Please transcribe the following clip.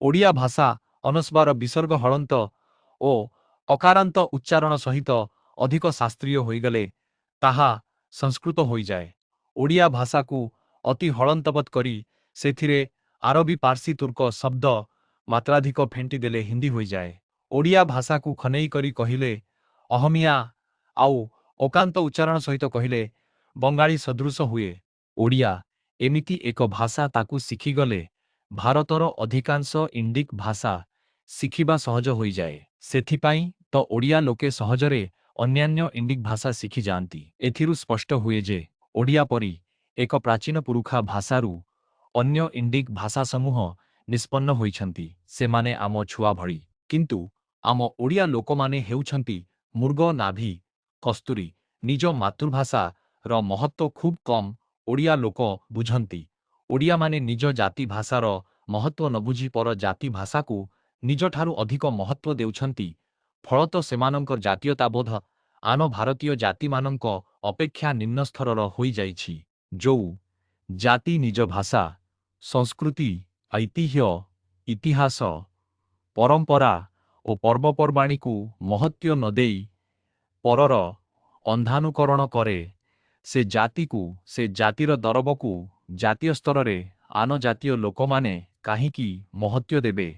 ଓଡ଼ିଆ ଭାଷା ଅନୁସ୍ୱାର ବିସର୍ଗ ହଳନ୍ତ ଓ ଅକାରାନ୍ତ ଉଚ୍ଚାରଣ ସହିତ ଅଧିକ ଶାସ୍ତ୍ରୀୟ ହୋଇଗଲେ ତାହା ସଂସ୍କୃତ ହୋଇଯାଏ। ଓଡ଼ିଆ ଭାଷାକୁ ଅତି ହଳନ୍ତବତ୍ କରି ସେଥିରେ ଆରବୀ ପାର୍ସୀ ତୁର୍କ ଶବ୍ଦ ମାତ୍ରାଧିକ ଫେଣ୍ଟି ଦେଲେ ହିନ୍ଦୀ ହୋଇଯାଏ। ଓଡ଼ିଆ ଭାଷାକୁ ଖନେଇ କରି କହିଲେ ଅହମିଆ ଆଉ ଅକାନ୍ତ ଉଚ୍ଚାରଣ ସହିତ କହିଲେ ବଙ୍ଗାଳୀ ସଦୃଶ ହୁଏ। ଓଡ଼ିଆ ଏମିତି ଏକ ଭାଷା ତାକୁ ଶିଖିଗଲେ ଭାରତର ଅଧିକାଂଶ ଇଣ୍ଡିକ୍ ଭାଷା ଶିଖିବା ସହଜ ହୋଇଯାଏ। ସେଥିପାଇଁ ତ ଓଡ଼ିଆ ଲୋକେ ସହଜରେ ଅନ୍ୟାନ୍ୟ ଇଣ୍ଡିକ୍ ଭାଷା ଶିଖିଯାଆନ୍ତି। ଏଥିରୁ ସ୍ପଷ୍ଟ ହୁଏ ଯେ ଓଡ଼ିଆ ପରି ଏକ ପ୍ରାଚୀନ ପୁରୁଖା ଭାଷାରୁ ଅନ୍ୟ ଇଣ୍ଡିକ୍ ଭାଷାସମୂହ ନିଷ୍ପନ୍ନ ହୋଇଛନ୍ତି। ସେମାନେ ଆମ ଛୁଆ ଭଳି। କିନ୍ତୁ ଆମ ଓଡ଼ିଆ ଲୋକମାନେ ହେଉଛନ୍ତି ମୃଗ ନାଭି କସ୍ତୁରୀ। ନିଜ ମାତୃଭାଷାର ମହତ୍ତ୍ୱ ଖୁବ୍ କମ୍ ଓଡ଼ିଆ ଲୋକ ବୁଝନ୍ତି। ଓଡ଼ିଆମାନେ ନିଜ ଜାତି ଭାଷାର ମହତ୍ତ୍ୱ ନ ବୁଝି ପର ଜାତି ଭାଷାକୁ ନିଜଠାରୁ ଅଧିକ ମହତ୍ତ୍ୱ ଦେଉଛନ୍ତି। ଫଳତଃ ସେମାନଙ୍କର ଜାତୀୟତାବୋଧ ଆନ ଭାରତୀୟ ଜାତିମାନଙ୍କ ଅପେକ୍ଷା ନିମ୍ନସ୍ତରର ହୋଇଯାଇଛି। ଯୋଉ ଜାତି ନିଜ ଭାଷା, ସଂସ୍କୃତି, ଐତିହ୍ୟ, ଇତିହାସ, ପରମ୍ପରା ଓ ପର୍ବପର୍ବାଣୀକୁ ମହତ୍ତ୍ୱ ନ ଦେଇ ପରର ଅନ୍ଧାନୁକରଣ କରେ, ସେ ଜାତିକୁ, ସେ ଜାତିର ଦରବକୁ ଜାତୀୟ ସ୍ତରରେ ଆନ ଜାତୀୟ ଲୋକମାନେ କାହିଁକି ମହତ୍ତ୍ୱ ଦେବେ?